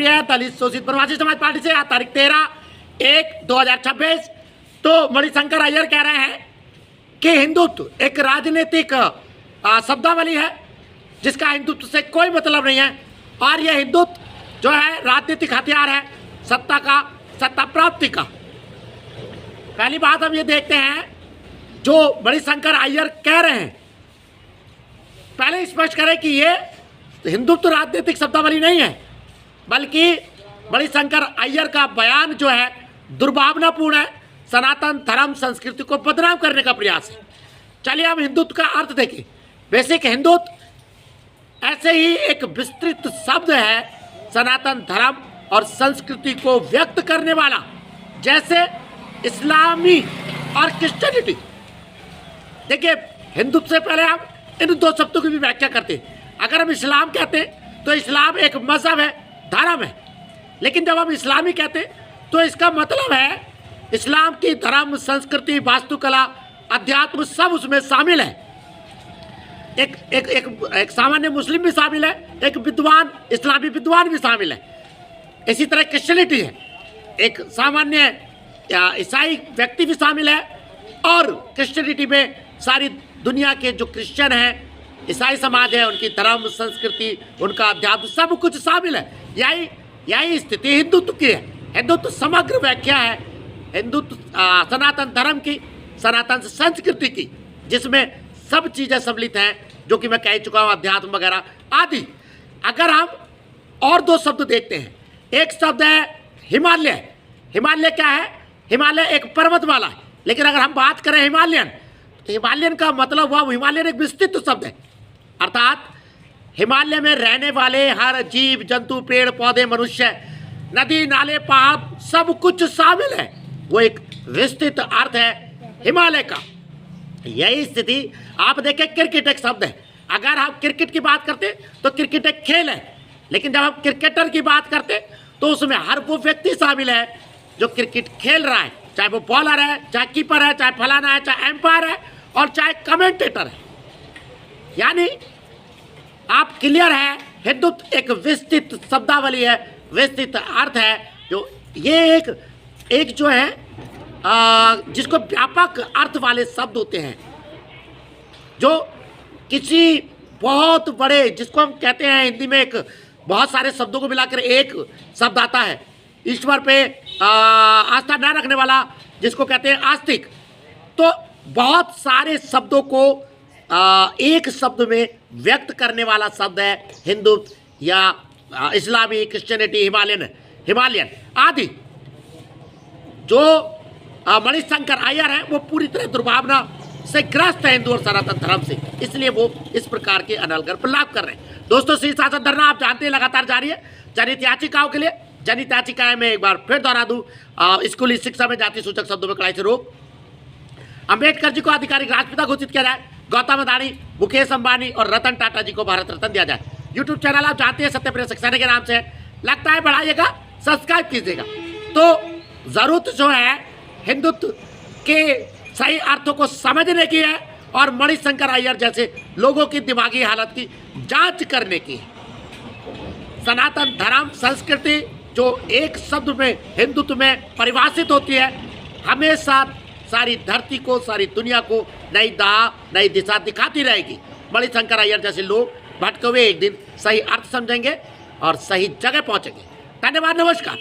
रही है दलित शोषित प्रवासी समाज पार्टी से। आज तारीख 13/1/2026। तो मणिशंकर अय्यर कह रहे हैं कि हिंदुत्व एक राजनीतिक शब्दावली है जिसका हिंदुत्व से कोई मतलब नहीं है, और यह हिंदुत्व जो है राजनीतिक हथियार है सत्ता प्राप्ति का। पहली बात हम ये देखते हैं जो मणिशंकर अय्यर कह रहे हैं, पहले स्पष्ट करें कि ये हिंदुत्व राजनीतिक शब्दावली नहीं है, बल्कि मणिशंकर अय्यर का बयान जो है दुर्भावनापूर्ण है, सनातन धर्म संस्कृति को बदनाम करने का प्रयास है। चलिए हम हिंदुत्व का अर्थ देखें। बेसिक हिंदुत्व ऐसे ही एक विस्तृत शब्द है सनातन धर्म और संस्कृति को व्यक्त करने वाला, जैसे इस्लामी और क्रिश्चियनिटी। देखिए, हिंदुत्व से पहले हम इन दो शब्दों की भी व्याख्या करते हैं। अगर हम इस्लाम कहते हैं तो इस्लाम एक मजहब है, धर्म है, लेकिन जब हम इस्लामी कहते हैं तो इसका मतलब है इस्लाम की धर्म, संस्कृति, वास्तुकला, अध्यात्म सब उसमें शामिल है। एक सामान्य मुस्लिम भी शामिल है, एक विद्वान इस्लामी विद्वान भी शामिल है। इसी तरह क्रिश्चियनिटी है, एक सामान्य ईसाई व्यक्ति भी शामिल है, और क्रिश्चियनिटी में सारी दुनिया के जो क्रिश्चियन हैं, ईसाई समाज है, उनकी धर्म, संस्कृति, उनका अध्यात्म सब कुछ शामिल है। यही स्थिति हिंदुत्व की है। हिंदुत्व समग्र व्याख्या है हिंदुत्व सनातन धर्म की, सनातन संस्कृति की, जिसमें सब चीज़ें सम्मिलित हैं जो कि मैं कह चुका हूँ, अध्यात्म वगैरह आदि। अगर हम और दो शब्द देखते हैं, एक शब्द है हिमालय। हिमालय क्या है? हिमालय एक पर्वतमाला है, लेकिन अगर हम बात करें हिमालयन, तो हिमालयन का मतलब हुआ, हिमालयन एक विस्तृत शब्द है, अर्थात हिमालय में रहने वाले हर जीव जंतु, पेड़ पौधे, मनुष्य, नदी नाले, पहाड़ सब कुछ शामिल है। वो एक विस्तृत अर्थ है हिमालय का। यही स्थिति आप देखें, क्रिकेट एक शब्द है। अगर हम क्रिकेट की बात करते तो क्रिकेट एक खेल है, लेकिन जब हम क्रिकेटर की बात करते तो उसमें हर वो व्यक्ति शामिल है जो क्रिकेट खेल रहा है, चाहे वो बॉलर है, चाहे कीपर है, चाहे फलाना है, चाहे एम्पायर है, और चाहे कमेंटेटर है। यानी आप क्लियर है, हिंदुत्व एक विस्तृत शब्दावली है, विस्तृत अर्थ है, जो ये एक जो है जिसको व्यापक अर्थ वाले शब्द होते हैं, जो किसी बहुत बड़े, जिसको हम कहते हैं हिंदी में, एक बहुत सारे शब्दों को मिलाकर एक शब्द आता है। ईश्वर पे आस्था न रखने वाला, जिसको कहते हैं आस्तिक। तो बहुत सारे शब्दों को एक शब्द में व्यक्त करने वाला शब्द है हिंदुत्व, या इस्लामी, क्रिश्चियनिटी, हिमालयन आदि। जो मणिशंकर अय्यर है वो पूरी तरह दुर्भावना से ग्रस्त है हिंदू और सनातन धर्म से, इसलिए वो इस प्रकार के अनलगर प्रलाप कर रहे हैं। दोस्तों, शीर्ष शासन धरना आप जानते हैं लगातार जारी है जनहित याचिकाओं के लिए। जनहित याचिकाएं मैं एक बार फिर दोहरा दूं, स्कूली शिक्षा में जाति सूचक शब्दों में कड़ाई से रोक, अम्बेडकर जी को आधिकारिक राष्ट्रपिता घोषित किया जाए, गौतम अदानी, मुकेश अंबानी और रतन टाटा जी को भारत रत्न दिया जाए। यूट्यूब चैनल आप जानते हैं सत्यप्रिय सक्सेना के नाम से लगता है, बढ़ाइएगा, सब्सक्राइब कीजिएगा। तो जरूरत जो है हिंदुत्व के सही अर्थों को समझने की है, और मणिशंकर अय्यर जैसे लोगों की दिमागी हालत की जांच करने की है। सनातन धर्म संस्कृति जो एक शब्द में हिंदुत्व में परिभाषित होती है, हमेशा सारी धरती को, सारी दुनिया को नई दिशा दिखाती रहेगी। मणिशंकर अय्यर जैसे लोग भटके हुए एक दिन सही अर्थ समझेंगे और सही जगह पहुंचेंगे। धन्यवाद, नमस्कार।